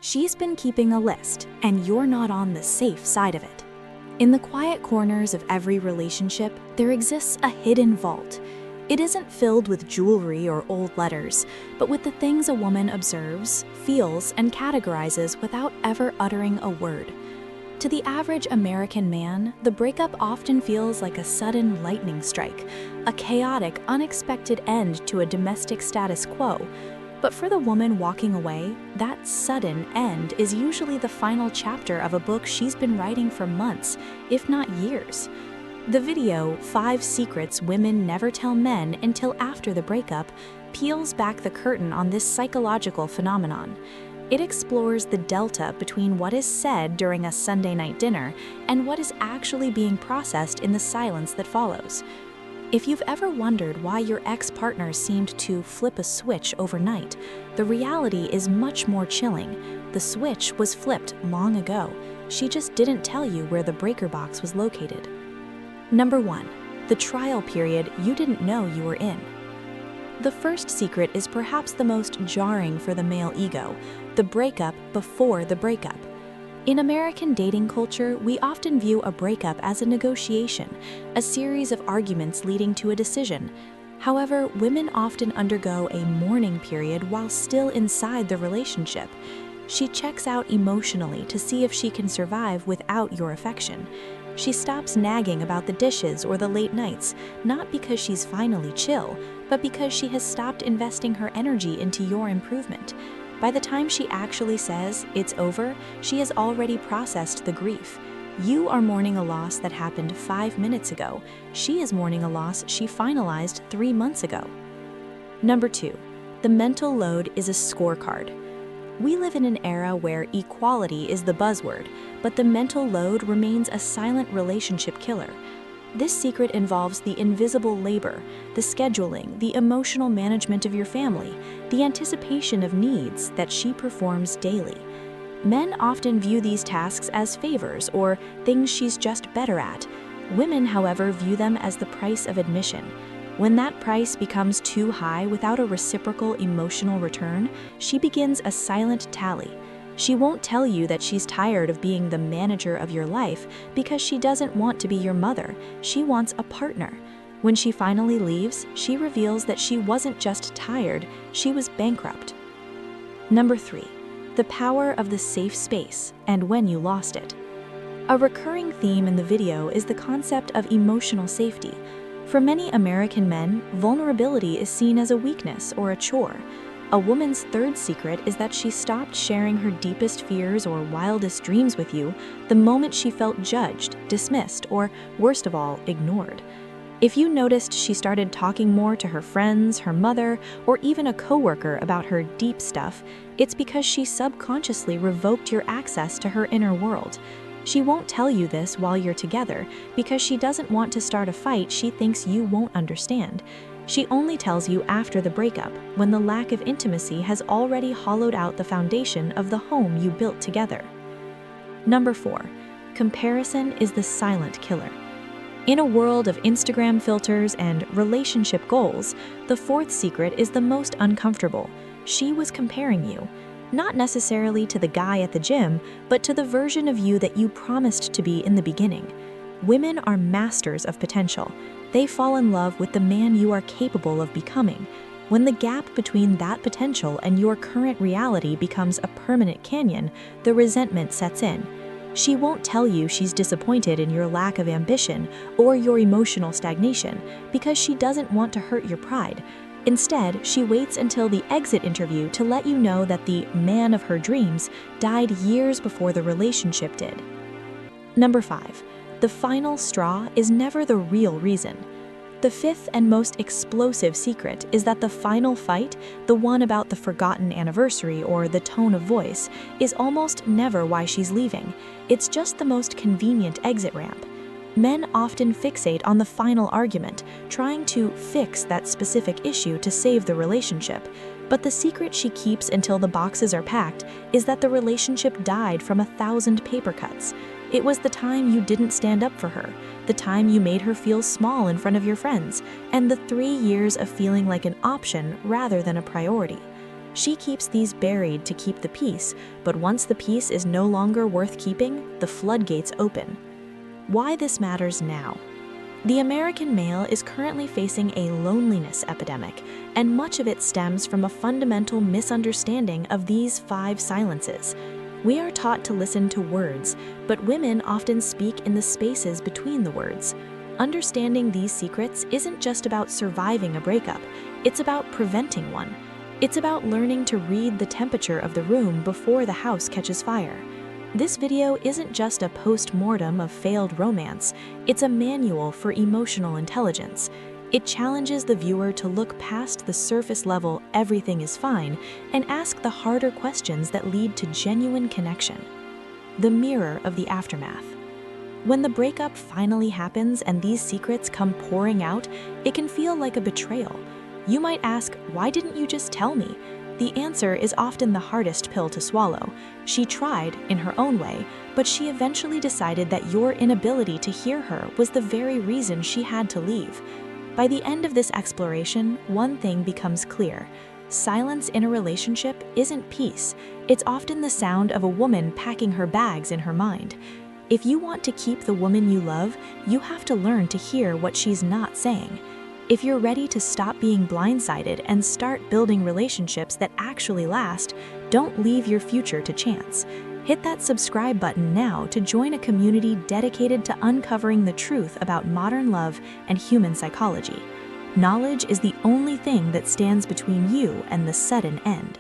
She's been keeping a list, and you're not on the safe side of it. In the quiet corners of every relationship, there exists a hidden vault. It isn't filled with jewelry or old letters, but with the things a woman observes, feels, and categorizes without ever uttering a word. To the average American man, the breakup often feels like a sudden lightning strike, a chaotic, unexpected end to a domestic status quo. But for the woman walking away, that sudden end is usually the final chapter of a book she's been writing for months, if not years. The video, 5 Secrets Women Never Tell Men Until After the Breakup, peels back the curtain on this psychological phenomenon. It explores the delta between what is said during a Sunday night dinner and what is actually being processed in the silence that follows. If you've ever wondered why your ex-partner seemed to flip a switch overnight, the reality is much more chilling. The switch was flipped long ago. She just didn't tell you where the breaker box was located. Number 1. The trial period you didn't know you were in. The first secret is perhaps the most jarring for the male ego, the breakup before the breakup. In American dating culture, we often view a breakup as a negotiation, a series of arguments leading to a decision. However, women often undergo a mourning period while still inside the relationship. She checks out emotionally to see if she can survive without your affection. She stops nagging about the dishes or the late nights, not because she's finally chill, but because she has stopped investing her energy into your improvement. By the time she actually says it's over, she has already processed the grief. You are mourning a loss that happened 5 minutes ago. She is mourning a loss she finalized 3 months ago. Number 2. The mental load is a scorecard. We live in an era where equality is the buzzword, but the mental load remains a silent relationship killer. This secret involves the invisible labor, the scheduling, the emotional management of your family, the anticipation of needs that she performs daily. Men often view these tasks as favors or things she's just better at. Women, however, view them as the price of admission. When that price becomes too high without a reciprocal emotional return, she begins a silent tally. She won't tell you that she's tired of being the manager of your life because she doesn't want to be your mother. She wants a partner. When she finally leaves, she reveals that she wasn't just tired, she was bankrupt. Number 3. The power of the safe space and when you lost it. A recurring theme in the video is the concept of emotional safety. For many American men, vulnerability is seen as a weakness or a chore. A woman's third secret is that she stopped sharing her deepest fears or wildest dreams with you the moment she felt judged, dismissed, or, worst of all, ignored. If you noticed she started talking more to her friends, her mother, or even a coworker about her deep stuff, it's because she subconsciously revoked your access to her inner world. She won't tell you this while you're together because she doesn't want to start a fight she thinks you won't understand. She only tells you after the breakup, when the lack of intimacy has already hollowed out the foundation of the home you built together. Number 4. Comparison is the silent killer. In a world of Instagram filters and relationship goals, the fourth secret is the most uncomfortable. She was comparing you. Not necessarily to the guy at the gym, but to the version of you that you promised to be in the beginning. Women are masters of potential. They fall in love with the man you are capable of becoming. When the gap between that potential and your current reality becomes a permanent canyon, the resentment sets in. She won't tell you she's disappointed in your lack of ambition or your emotional stagnation because she doesn't want to hurt your pride. Instead, she waits until the exit interview to let you know that the man of her dreams died years before the relationship did. Number 5. The final straw is never the real reason. The fifth and most explosive secret is that the final fight, the one about the forgotten anniversary or the tone of voice, is almost never why she's leaving. It's just the most convenient exit ramp. Men often fixate on the final argument, trying to fix that specific issue to save the relationship. But the secret she keeps until the boxes are packed is that the relationship died from 1,000 paper cuts. It was the time you didn't stand up for her, the time you made her feel small in front of your friends, and the 3 years of feeling like an option rather than a priority. She keeps these buried to keep the peace, but once the peace is no longer worth keeping, the floodgates open. Why this matters now? The American male is currently facing a loneliness epidemic, and much of it stems from a fundamental misunderstanding of these 5 silences. We are taught to listen to words, but women often speak in the spaces between the words. Understanding these secrets isn't just about surviving a breakup, it's about preventing one. It's about learning to read the temperature of the room before the house catches fire. This video isn't just a post-mortem of failed romance, it's a manual for emotional intelligence. It challenges the viewer to look past the surface level "everything is fine" and ask the harder questions that lead to genuine connection. The mirror of the aftermath. When the breakup finally happens and these secrets come pouring out, it can feel like a betrayal. You might ask, why didn't you just tell me? The answer is often the hardest pill to swallow. She tried, in her own way, but she eventually decided that your inability to hear her was the very reason she had to leave. By the end of this exploration, one thing becomes clear. Silence in a relationship isn't peace. It's often the sound of a woman packing her bags in her mind. If you want to keep the woman you love, you have to learn to hear what she's not saying. If you're ready to stop being blindsided and start building relationships that actually last, don't leave your future to chance. Hit that subscribe button now to join a community dedicated to uncovering the truth about modern love and human psychology. Knowledge is the only thing that stands between you and the sudden end.